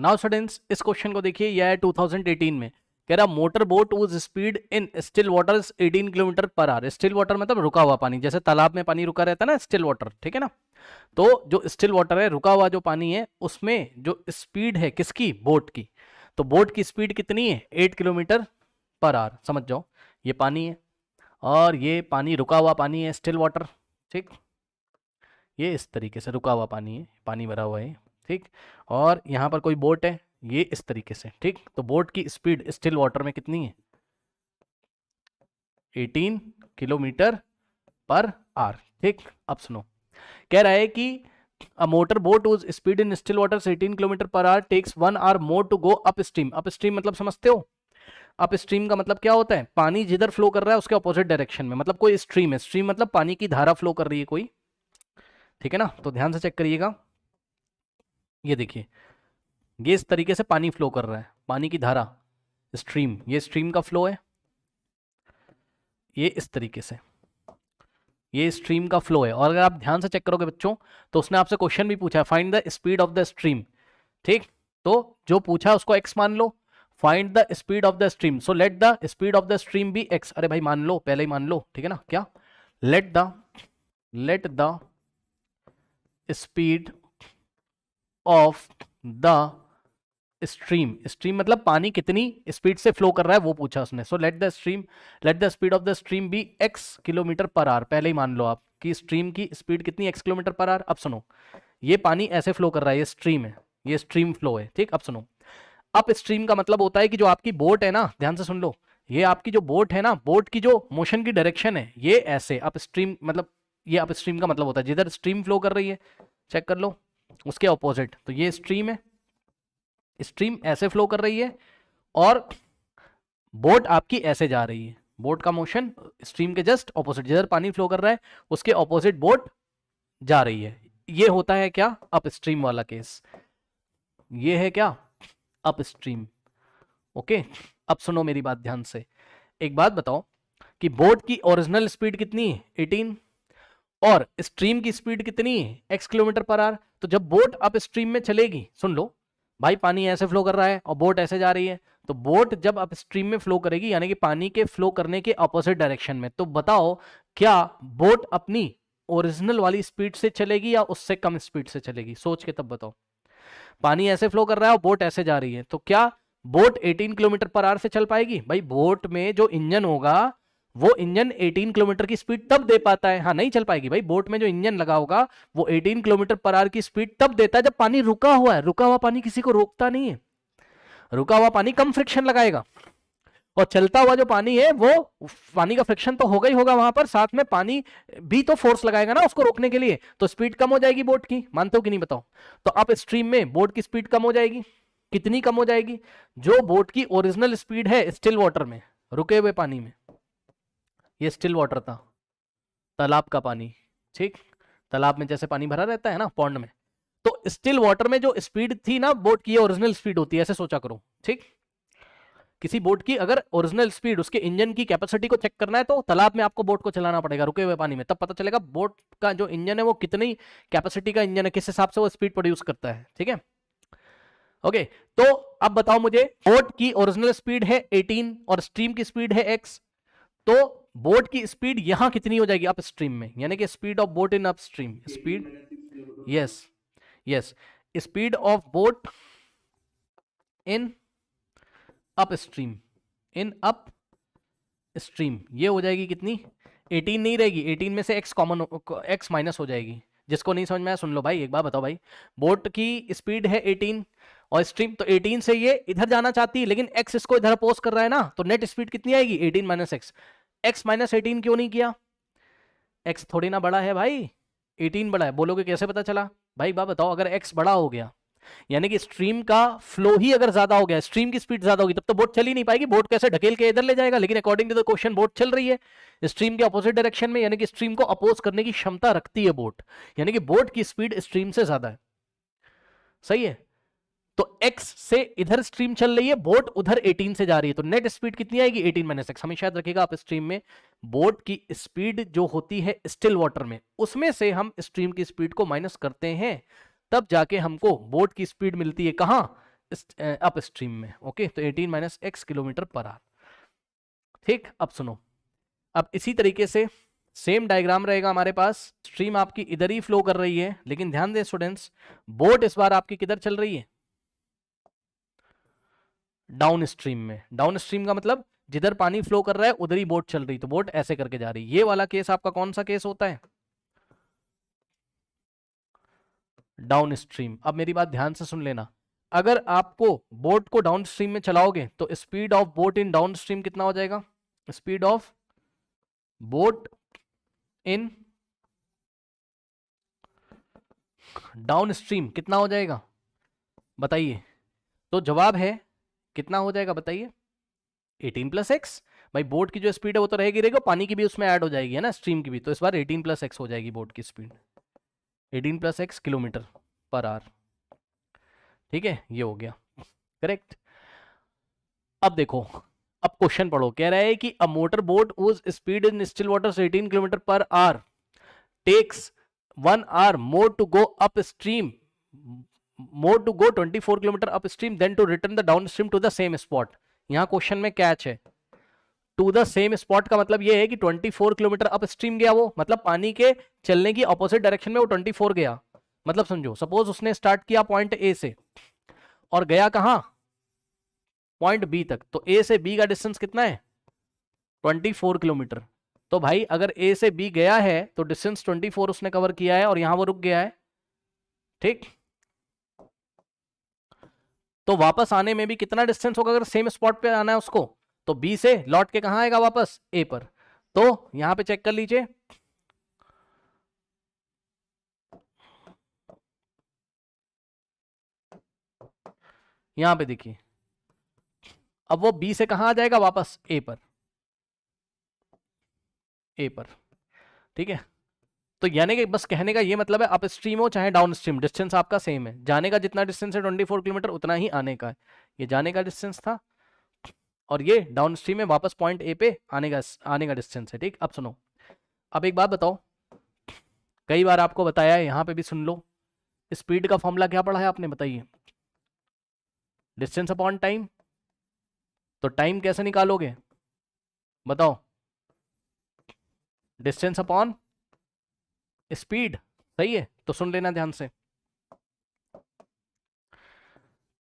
Now students इस question को देखिए, यह है 2018 में। कह रहा motor boat whose speed in still water 18 kilometre per our. Still water मतलब रुका हुआ पानी, जैसे तालाब में पानी रुका रहता है ना, स्टिल वाटर, ठीक है ना। तो जो स्टिल वाटर है, रुका हुआ जो पानी है, उसमें जो स्पीड है किसकी, बोट की। तो बोट की स्पीड कितनी है, 8 किलोमीटर पर आवर। समझ जाओ, ये पानी है और ये पानी रुका हुआ पानी है, स्टिल वाटर, ठीक। ये इस तरीके से रुका हुआ पानी है, पानी भरा हुआ है, ठीक। और यहाँ पर कोई बोट है, ये इस तरीके से, ठीक। तो बोट की स्पीड स्टिल वाटर में कितनी है, 18 किलोमीटर पर आवर, ठीक। अब सुनो, कह रहा है कि a motor boat whose speed in still water 18 kilometre per hour takes 1 hour more to go upstream. Upstream मतलब समझते हो, अप स्ट्रीम का मतलब क्या होता है, पानी जिधर फ्लो कर रहा है उसके ऑपोजिट डायरेक्शन में, मतलब कोई स्ट्रीम है, स्ट्रीम मतलब पानी की धारा फ्लो कर रही है कोई, ठीक है ना। तो ध्यान से चेक करिएगा, ये देखिए, ये इस तरीके से पानी फ्लो कर रहा है, पानी की धारा, स्ट्रीम, ये स्ट्रीम का फ्लो है, ये इस तरीके से, ये स्ट्रीम का फ्लो है। और अगर आप ध्यान से चेक करोगे बच्चों, तो उसने आपसे क्वेश्चन भी पूछा है, find the speed of the stream, ठीक। तो जो पूछा उसको x मान लो, find the speed of the stream, so let the speed of the stream be x। अरे भाई मान लो, पहले ही मान लो, ठीक है ना। क्या, late the speed of the stream, stream मतलब पानी कितनी स्पीड से फ्लो कर रहा है वो पूछा उसने। So let the speed of the stream be x kilometre per hour. पहले ही मान लो आप कि स्ट्रीम की स्पीड कितनी, x किलोमीटर पर आवर। अब सुनो, ये पानी ऐसे फ्लो कर रहा है, ये स्ट्रीम है, ये स्ट्रीम फ्लो है, ठीक। अब सुनो, अप स्ट्रीम का मतलब होता है कि जो आपकी बोट है ना, ध्यान से सुन लो, ये आपकी जो बोट है ना, बोट की जो मोशन की डायरेक्शन है ये ऐसे अप स्ट्रीम, मतलब ये अप स्ट्रीम का मतलब होता है जिधर स्ट्रीम फ्लो कर रही है, चेक कर लो, उसके ऑपोजिट। तो ये स्ट्रीम है, स्ट्रीम ऐसे फ्लो कर रही है और बोट आपकी ऐसे जा रही है, बोट का मोशन स्ट्रीम के जस्ट ऑपोजिट, जिधर पानी फ्लो कर रहा है उसके ऑपोजिट बोट जा रही है। ये होता है क्या, अप स्ट्रीम वाला केस, ये है क्या, अप स्ट्रीम। ओके, अब सुनो मेरी बात ध्यान से, एक बात बताओ कि बोट की ओरिजिनल स्पीड कितनी है, 18, और स्ट्रीम की स्पीड कितनी है, x किलोमीटर पर आवर। तो जब बोट अप स्ट्रीम में चलेगी, सुन लो भाई, पानी ऐसे फ्लो कर रहा है और बोट ऐसे जा रही है, तो बोट जब अप स्ट्रीम में फ्लो करेगी, यानी कि पानी के फ्लो करने के ऑपोजिट डायरेक्शन में, तो बताओ क्या बोट अपनी ओरिजिनल वाली स्पीड से चलेगी या उससे कम स्पीड से चलेगी, सोच के तब बताओ। पानी ऐसे फ्लो कर रहा है और बोट ऐसे जा रही है, तो क्या बोट 18 किलोमीटर पर आवर से चल पाएगी? भाई बोट में जो इंजन होगा वो इंजन 18 किलोमीटर की स्पीड तब दे पाता है, हाँ नहीं चल पाएगी भाई। बोट में जो इंजन लगा होगा वो 18 किलोमीटर पर आवर की स्पीड तब देता है जब पानी रुका हुआ है। रुका हुआ पानी किसी को रोकता नहीं है, रुका हुआ पानी कम फ्रिक्शन लगाएगा, और चलता हुआ जो पानी है वो पानी का फ्रिक्शन तो होगा ही होगा वहां पर, साथ में पानी भी तो फोर्स लगाएगा ना उसको रोकने के लिए, तो स्पीड कम हो जाएगी बोट की। मानते हो कि नहीं बताओ? तो अप स्ट्रीम में बोट की स्पीड कम हो जाएगी, कितनी कम हो जाएगी? जो बोट की ओरिजिनल स्पीड है स्टिल वाटर में, रुके हुए पानी में, ये स्टिल वाटर था, तालाब का पानी, ठीक। तालाब में जैसे पानी भरा रहता है ना, पॉन्ड में, तो स्टिल वाटर में जो स्पीड थी ना बोट की, ओरिजिनल स्पीड होती है, ऐसे सोचा करो, ठीक। किसी बोट की अगर ओरिजिनल स्पीड, उसके इंजन की कैपेसिटी को चेक करना है तो तालाब में आपको बोट को चलाना पड़ेगा रुके हुए पानी में, तब पता चलेगा बोट का जो इंजन है वो कितनी कैपेसिटी का इंजन है, किस हिसाब से वो स्पीड प्रोड्यूस करता है, ठीक है। ओके, तो अब बताओ मुझे, बोट की ओरिजिनल स्पीड है 18 और स्ट्रीम की स्पीड है x, तो बोट की स्पीड यहां कितनी हो जाएगी अप स्ट्रीम में, यानी कि speed of boat in up stream, speed, yes yes, speed of boat in up stream, in up stream, ये हो जाएगी कितनी, 18 नहीं रहेगी, 18 में से x कॉमन, x माइनस हो जाएगी। जिसको नहीं समझ में आया सुन लो भाई, एक बार बताओ भाई, बोट की स्पीड है 18 और स्ट्रीम, तो 18 से ये इधर जाना चाहती है, लेकिन x इसको इधर अपोज कर रहा है ना, तो नेट स्पीड कितनी आएगी, 18 माइनस x। x माइनस 18 क्यों नहीं किया, x थोड़ी ना बड़ा है भाई, 18 बड़ा है। बोलोगे कैसे पता चला? भाई बात बताओ, अगर x बड़ा हो गया यानी कि स्ट्रीम का फ्लो ही अगर ज्यादा हो गया, स्ट्रीम की स्पीड ज्यादा होगी, तब तो बोट चल ही नहीं पाएगी, बोट कैसे ढकेल के इधर ले जाएगा, लेकिन according to the question boat चल रही है स्ट्रीम के अपोजिट डायरेक्शन में, यानी कि स्ट्रीम को अपोज करने की क्षमता रखती है बोट, यानी कि बोट की स्पीड स्ट्रीम से ज्यादा है, सही है। तो x से इधर स्ट्रीम चल रही है, बोट उधर 18 से जा रही है, तो नेट स्पीड कितनी आएगी, 18 माइनस x। हमेशा याद रखिएगा आप, स्ट्रीम में बोट की स्पीड जो होती है स्टिल वाटर में, उसमें से हम स्ट्रीम की स्पीड को माइनस करते हैं, तब जाके हमको बोट की स्पीड मिलती है कहां, अप स्ट्रीम में। ओके, तो 18 minus x kilometre per our. ठीक, अब सुनो, अब इसी तरीके से सेम डायग्राम रहेगा हमारे पास। स्ट्रीम आपकी इधर ही फ्लो कर रही है, लेकिन ध्यान दें स्टूडेंट्स, बोट इस बार आपकी किधर चल रही है? डाउन स्ट्रीम में। डाउन स्ट्रीम का मतलब जिधर पानी फ्लो कर रहा है उधर ही बोट चल रही, तो बोट ऐसे करके जा रही। ये वाला केस आपका कौन सा केस होता है? Down stream. अब मेरी बात ध्यान से सुन लेना, अगर आपको बोट को डाउन स्ट्रीम में चलाओगे तो speed of boat in down stream कितना हो जाएगा? Speed of boat in down stream कितना हो जाएगा बताइए? तो जवाब है कितना हो जाएगा बताइए? 18 प्लस एक्स। भाई बोट की जो स्पीड है वो तो रहेगी रहेगी, पानी की भी उसमें ऐड हो जाएगी है ना, स्ट्रीम की भी, तो इस बार 18 प्लस एक्स हो जाएगी बोट की speed, 18 plus x kilometre per our. ठीक है, ये हो गया करेक्ट। अब देखो, अब क्वेश्चन पढ़ो, कह रहा है कि a motor boat whose speed in still water 18 kilometre per hour takes 1 hour more to go upstream, more to go 24 kilometre upstream then to return the downstream to the same spot. यहां question में catch है, to the same spot का मतलब ये है कि 24 kilometre upstream गया वो, मतलब पानी के चलने की ऑपोजिट डायरेक्शन में वो 24 गया। मतलब समझो, सपोज उसने स्टार्ट किया पॉइंट ए से और गया कहां? पॉइंट बी तक, तो ए से बी का डिस्टेंस कितना है? 24 किलोमीटर। तो भाई अगर ए से बी गया है तो डिस्टेंस 24 उसने कवर किया है और यहां वो रुक गया है। ठीक, तो वापस आने में भी कितना डिस्टेंस होगा अगर सेम स्पॉट पे आना है उसको? तो बी से लौट के कहां आएगा वापस? ए पर। तो यहां पे चेक कर लीजिए, यहां पे देखिए, अब वो बी से कहां आ जाएगा वापस? ए पर, ए पर। ठीक है, तो यानी कि बस कहने का ये मतलब है अप स्ट्रीम हो चाहे डाउन स्ट्रीम, डिस्टेंस आपका सेम है। जाने का जितना डिस्टेंस है 24 किलोमीटर, उतना ही आने का है। ये जाने का डिस्टेंस था और ये डाउन स्ट्रीम में वापस पॉइंट ए पे आने का डिस्टेंस है। ठीक, अब सुनो, अब एक बात बताओ, कई बार आपको बताया है, यहां पे भी सुन लो, स्पीड का फॉर्मूला क्या पढ़ा है आपने बताइए? Distance upon time. तो टाइम कैसे निकालोगे बताओ? Distance upon speed. सही है, तो सुन लेना ध्यान से,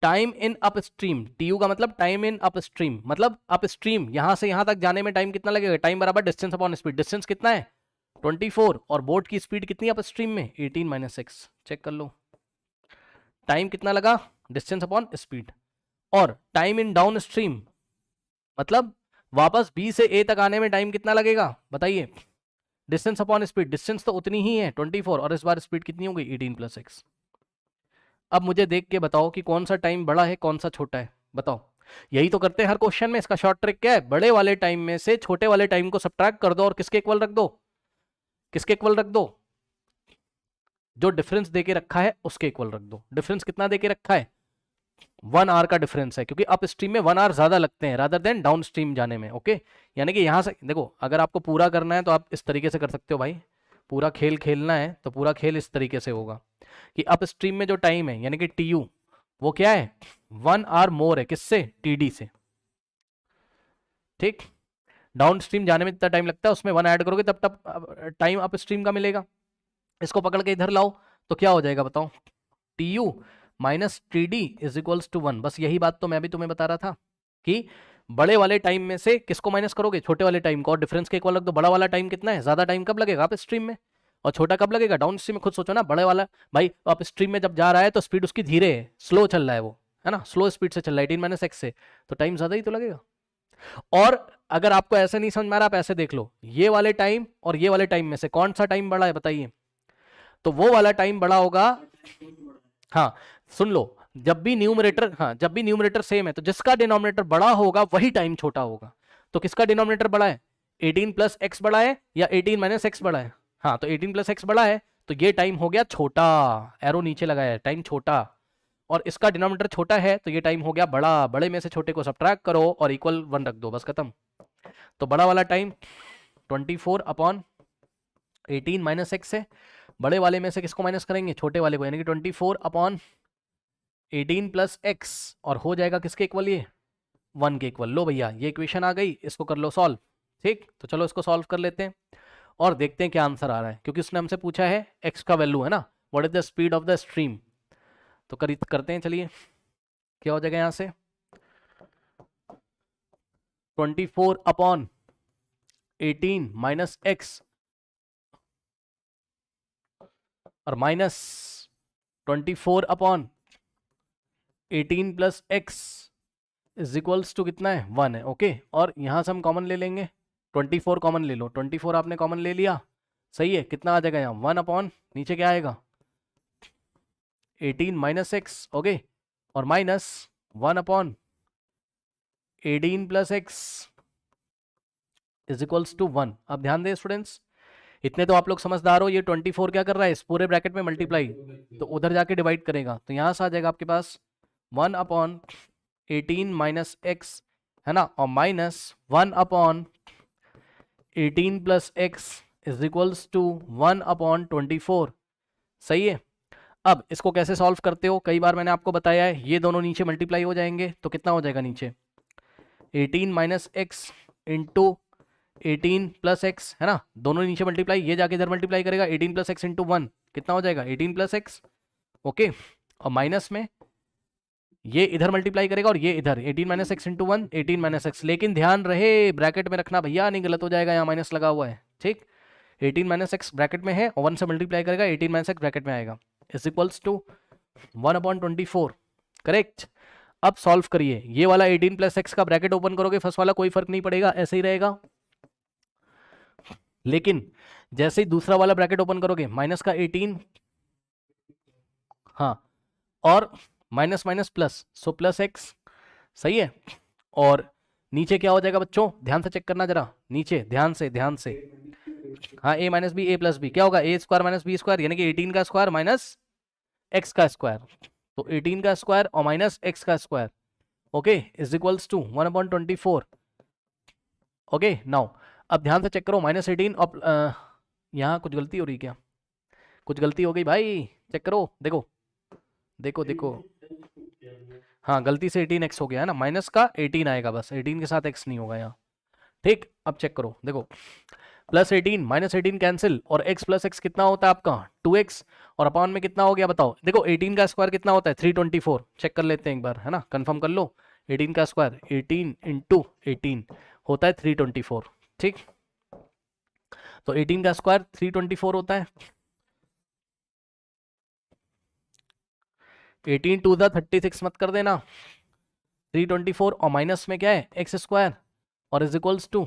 टाइम इन अपस्ट्रीम, टीयू का मतलब टाइम इन अपस्ट्रीम, मतलब अपस्ट्रीम यहां से यहां तक जाने में टाइम कितना लगेगा? टाइम बराबर डिस्टेंस अपॉन स्पीड। डिस्टेंस कितना है? 24, और बोट की स्पीड कितनी है अपस्ट्रीम में? 18 माइनस एक्स। चेक कर लो, टाइम कितना लगा? Distance upon speed. और टाइम इन डाउन स्ट्रीम मतलब वापस बी से ए तक आने में टाइम कितना लगेगा बताइए? डिस्टेंस अपॉन स्पीड, डिस्टेंस तो उतनी ही है 24, और इस बार स्पीड कितनी हो गई? 18 प्लस एक्स। अब मुझे देख के बताओ कि कौन सा टाइम बड़ा है कौन सा छोटा है, बताओ। यही तो करते हैं हर क्वेश्चन में। इसका शॉर्ट ट्रिक क्या है? बड़े वाले टाइम में से छोटे वाले टाइम को सब्ट्रैक्ट कर दो और किसके इक्वल रख दो? किसके इक्वल रख दो? जो डिफरेंस देके रखा है उसके इक्वल रख दो। डिफरेंस कितना देके रखा है? 1 आवर का डिफरेंस है, क्योंकि अप स्ट्रीम में 1 आवर ज्यादा लगते हैं रादर देन डाउन स्ट्रीम जाने में। ओके, यानी कि यहां से देखो, अगर आपको पूरा करना है तो आप इस तरीके से कर सकते हो भाई, पूरा खेल खेलना है तो पूरा खेल इस तरीके से होगा कि अप स्ट्रीम में जो टाइम है यानी कि टीयू, वो क्या है? 1 आवर मोर है, किससे? टीडी से। ठीक, डाउन स्ट्रीम जाने में जितना टाइम लगता है उसमें 1 ऐड करोगे तब तब टाइम अप स्ट्रीम का मिलेगा। इसको पकड़ के इधर लाओ तो क्या हो जाएगा बताओ? T U minus T D is equals to 1। बस यही बात तो मैं भी तुम्हें बता रहा था कि बड़े वाले टाइम में से किसको माइनस करोगे? छोटे वाले टाइम को, और डिफरेंस के इक्वल रख दो। बड़ा वाला टाइम कितना है? ज्यादा टाइम कब लगेगा अप स्ट्रीम में, और छोटा कब लगेगा डाउन स्ट्रीम में? खुद सोचो ना, बड़े वाला भाई अप स्ट्रीम में जब जा रहा है तो स्पीड उसकी धीरे है, स्लो चल रहा है वो, है ना, स्लो स्पीड से चल रहा है 18 माइनस एक्स से, तो टाइम ज्यादा ही तो लगेगा। और अगर आपको ऐसे नहीं समझ में आ रहा, आप ऐसे देख लो, ये वाले टाइम और ये वाले टाइम में से कौन सा टाइम बड़ा है बताइए? तो वो वाला टाइम बड़ा होगा। हाँ, सुन लो, जब भी न्यूमरेटर, हाँ जब भी न्यूमरेटर सेम है तो जिसका डिनोमिनेटर बड़ा होगा वही टाइम छोटा होगा। तो किसका डिनोमिनेटर बड़ा है? 18 प्लस एक्स बड़ा है या 18 माइनस एक्स बड़ा है? हाँ, तो 18 प्लस एक्स बड़ा है, तो ये टाइम हो गया छोटा, एरो नीचे लगाया है, टाइम छोटा। और इसका डिनोमिनेटर छोटा है तो ये टाइम हो गया बड़ा। बड़े में से छोटे को सब्ट्रैक्ट करो और इक्वल 1 रख दो, बस खत्म। तो बड़ा वाला टाइम 24 अपॉन 18 माइनस एक्स है, बड़े वाले में से किसको माइनस करेंगे? छोटे वाले को, यानी कि 24 अपॉन 18 प्लस एक्स और हो जाएगा किसके इक्वल, ये 1 के इक्वल। लो भैया ये इक्वेशन आ गई, इसको कर लो सॉल्व। ठीक, तो चलो इसको सॉल्व कर लेते हैं और देखते हैं क्या आंसर आ रहा है, क्योंकि उसने हमसे पूछा है एक्स का वैल्यू है ना, what is the speed of the stream. तो करते हैं, चलिए क्या हो जाएगा यहाँ से 24 अपॉन 18 माइनस एक्स और minus 24 upon 18 plus X is equals to कितना है 1 है। ओके, और यहाँ से हम कॉमन ले लेंगे, 24 कॉमन ले लो, 24 आपने कॉमन ले लिया, सही है। कितना आ जाएगा यहाँ 1 अपॉन नीचे क्या आएगा 18 माइनस एक्स, ओके, और minus 1 upon 18 plus X is equals to 1। अब ध्यान दें स्टूडेंट्स, इतने तो आप लोग समझदार हो, ये 24 क्या कर रहा है इस पूरे ब्रैकेट में मल्टीप्लाई, तो उधर जाके डिवाइड करेगा, तो यहाँ से आ जाएगा आपके पास 1 अपॉन 18 माइनस एक्स है ना, और minus 1 upon 18 plus X is equals to 1 upon 24, सही है। अब इसको कैसे सॉल्व करते हो, कई बार मैंने आपको बताया है, ये दोनों नीचे मल्टीप्लाई हो जाएंगे, तो कितना हो जाएगा नीचे 18 minus x into 18 plus x है ना, दोनों नीचे मल्टीप्लाई, ये जाके इधर मल्टीप्लाई करेगा 18 प्लस एक्स इंटू 1, कितना हो जाएगा 18 प्लस एक्स, ओके, और माइनस में ये इधर मल्टीप्लाई करेगा और ये इधर 18 minus x into 1 18 minus x, लेकिन ध्यान रहे ब्रैकेट में रखना भैया, नहीं गलत हो जाएगा, यहाँ माइनस लगा हुआ है। ठीक, 18 माइनस एक्स ब्रैकेट में है और 1 से मल्टीप्लाई करेगा 18 माइनस एक्स ब्रैकेट में आएगा, is equals to 1 upon 24, correct. अब सॉल्व करिए, ये वाला 18 प्लस एक्स का ब्रैकेट ओपन करोगे फर्स्ट वाला कोई फर्क नहीं पड़ेगा, ऐसे ही रहेगा, लेकिन जैसे ही दूसरा वाला ब्रैकेट ओपन करोगे माइनस का 18, हाँ, और minus minus plus, so plus x, सही है। और नीचे क्या हो जाएगा बच्चों, ध्यान से चेक करना जरा, नीचे ध्यान से हाँ, A minus B A plus B क्या होगा, A square minus B square, यानी कि 18 का स्क्वायर माइनस एक्स का स्क्वायर, तो 18 का स्क्वायर और माइनस एक्स का square, okay, is equals to 1 upon 24, okay. Now अब ध्यान से चेक करो, माइनस 18 और यहाँ कुछ गलती हो रही क्या, कुछ गलती हो गई भाई, चेक करो, देखो देखो देखो, हाँ गलती से 18x हो गया है ना, माइनस का 18 आएगा बस, 18 के साथ x नहीं होगा यहाँ। ठीक, अब चेक करो, देखो प्लस 18 माइनस 18 कैंसिल, और x प्लस एक्स कितना होता है आपका 2x, और अपॉन में कितना हो गया बताओ, देखो 18 का स्क्वायर कितना होता है 324, चेक कर लेते हैं एक बार है ना, कंफर्म कर लो, 18 का स्क्वायर 18 इंटू 18 होता है 324, ठीक, तो 18 का स्क्वायर 324 होता है, 18 टू द 36 मत कर देना, 324 और माइनस में क्या है एक्स स्क्वायर और इज इक्वल्स टू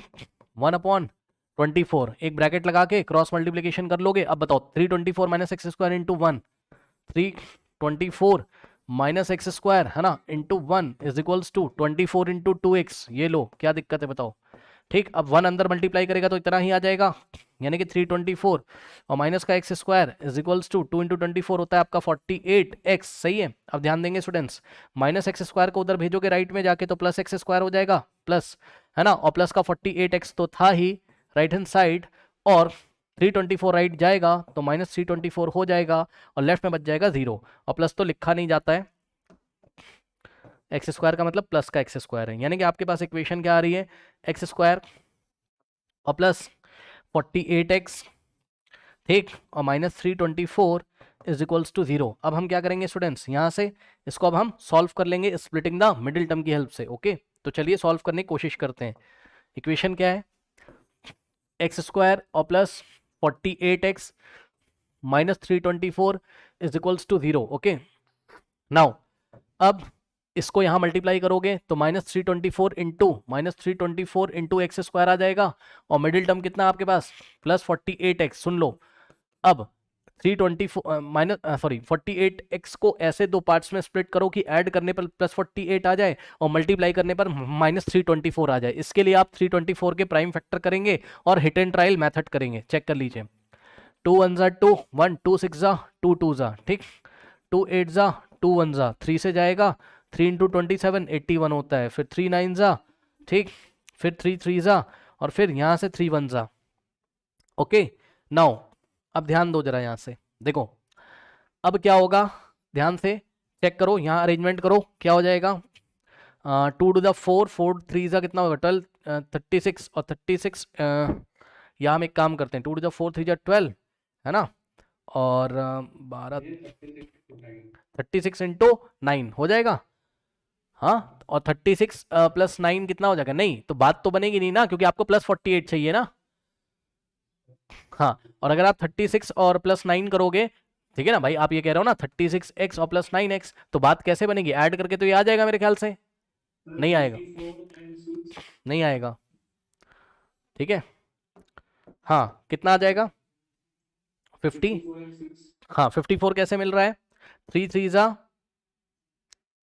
1 अपॉन 24, एक ब्रैकेट लगा के क्रॉस मल्टीप्लिकेशन कर लोगे। अब बताओ 324 minus X square into 1, 324 minus X square है ना into 1 is equals to 24 into 2x, ये लो क्या दिक्कत है बताओ। ठीक, अब 1 अंदर मल्टीप्लाई करेगा तो इतना ही आ जाएगा, यानी कि 324 और माइनस का x square is equals to 2 into 24 होता है आपका 48x, सही है। अब ध्यान देंगे स्टूडेंट्स, माइनस एक्स स्क्वायर को उधर भेजोगे राइट में जाके तो प्लस एक्स स्क्वायर हो जाएगा, प्लस है ना, और प्लस का 48x तो था ही राइट हैंड साइड, और 324 राइट जाएगा तो माइनस 324 हो जाएगा और लेफ्ट में बच जाएगा 0, और प्लस तो लिखा नहीं जाता है, एक्स स्क्वायर का मतलब प्लस का एक्स स्क्वायर है, यानी कि आपके पास इक्वेशन क्या आ रही है एक्स स्क्वायर और प्लस 48x, ठीक, और माइनस 324 इज इक्वल्स टू 0। अब हम क्या करेंगे स्टूडेंट्स, यहाँ से इसको अब हम सॉल्व कर लेंगे स्प्लिटिंग द मिडिल टर्म की हेल्प से, ओके। तो चलिए सॉल्व करने की कोशिश करते हैं। इक्वेशन क्या है, एक्स स्क्वायर और plus 48x minus 324 is equals to 0, okay. Now अब इसको यहाँ मल्टीप्लाई करोगे तो माइनस 324 इंटू एक्स स्क्वायर आ जाएगा, और मिडिल टर्म कितना आपके पास प्लस 48x, सुन लो। अब 48x को ऐसे दो पार्ट्स में स्प्लिट करो कि ऐड करने पर प्लस 48 आ जाए और मल्टीप्लाई करने पर माइनस 324 आ जाए। इसके लिए आप 324 के प्राइम फैक्टर करेंगे और हिट एंड ट्रायल मेथड करेंगे, चेक कर लीजिए। 2 1 जा 2 1, 2 6 जा 2 2 जा, ठीक, 2 8 जा 2 1 जा, 3 से जाएगा, 3 इंटू 27 81 होता है, फिर 3 9 जा, ठीक, फिर 3 3 जा, और फिर यहाँ से 3 1 जा, ओके। नाउ अब ध्यान दो जरा, यहाँ से देखो अब क्या होगा, ध्यान से चेक करो, यहाँ अरेंजमेंट करो, क्या हो जाएगा, 2 to the 4, 4 3 जा कितना होगा 12, 36 और 36, यहाँ हम एक काम करते हैं, 2 to the 4 3 जा 12 है ना, और 12 36 × 9 हो जाएगा। हाँ, और 36 + 9 कितना हो जाएगा, नहीं तो बात तो बनेगी नहीं ना, क्योंकि आपको +48 चाहिए ना। हाँ, और अगर आप 36 और +9 करोगे, ठीक है ना भाई, आप ये कह रहे हो ना 36x और +9x, तो बात कैसे बनेगी, ऐड करके तो ये आ जाएगा मेरे ख्याल से, नहीं आएगा, नहीं आएगा, ठीक है। हाँ, कितना आ जाएगा 50, हाँ 54 कैसे मिल रहा है, 3 3 जा,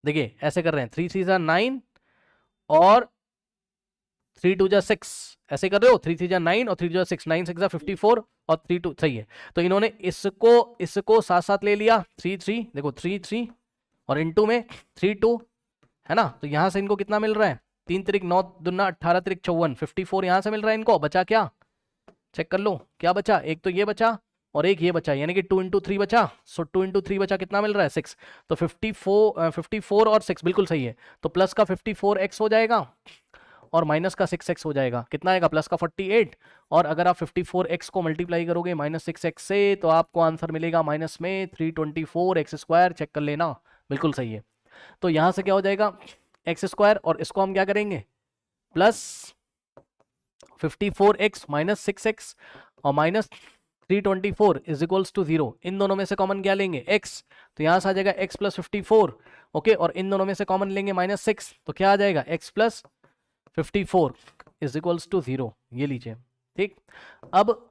देखिए ऐसे कर रहे हैं, 3 3 जा 9 और 3 2 जा 6, ऐसे कर रहे हो, 3 3 जा 9 और 3 2 जा 6, 9 6 जा 54 और 3 2, सही है। तो इन्होंने इसको साथ साथ ले लिया, 3 3, देखो 3 3 और इनटू में 3 2 है ना, तो यहां से इनको कितना मिल रहा है, 3 त्रिक 9 दूना 18 त्रिक 54, 54 यहां से मिल रहा है इनको, बचा क्या, चेक कर लो क्या बचा, एक तो ये बचा और एक ये बचा, यानी कि 2 × 3 बचा, सो 2 × 3 बचा, कितना मिल रहा है 6, तो 54 और 6 बिल्कुल सही है, तो प्लस का 54x हो जाएगा और माइनस का 6x हो जाएगा, कितना आएगा प्लस का 48, और अगर आप 54x को मल्टीप्लाई करोगे -6x से, तो आपको आंसर मिलेगा माइनस में 324x², चेक कर लेना, बिल्कुल सही है। तो यहां से क्या हो जाएगा x², और इसको हम क्या करेंगे प्लस 54x - 6x और -324 = 0, इन दोनों में से कॉमन क्या लेंगे x, तो यहां से आ जाएगा x + 54, ओके, और इन दोनों में से कॉमन लेंगे -6, तो क्या आ जाएगा x + 54 = 0, ये लीजिए, ठीक। अब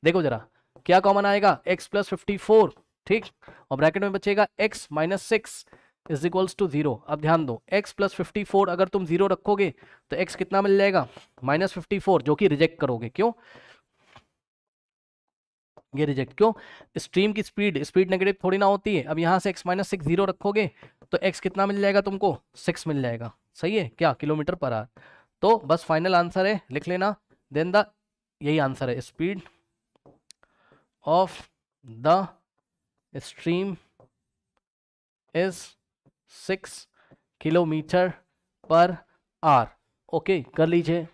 देखो जरा क्या कॉमन आएगा, x + 54, ठीक, और ब्रैकेट में बचेगा x - 6 = 0। अब ध्यान दो, x + 54 अगर तुम 0 रखोगे तो x कितना मिल जाएगा -54, जो कि रिजेक्ट करोगे, क्यों, ये रिजेक्ट क्यों, स्ट्रीम की स्पीड नेगेटिव थोड़ी ना होती है। अब यहाँ से x - 6 0 रखोगे तो x कितना मिल जाएगा तुमको, 6 मिल जाएगा, सही है क्या, km/h। तो बस फाइनल आंसर है, लिख लेना, देन द, यही आंसर है, speed of the stream is 6 km/h। Okay, कर लीजिए।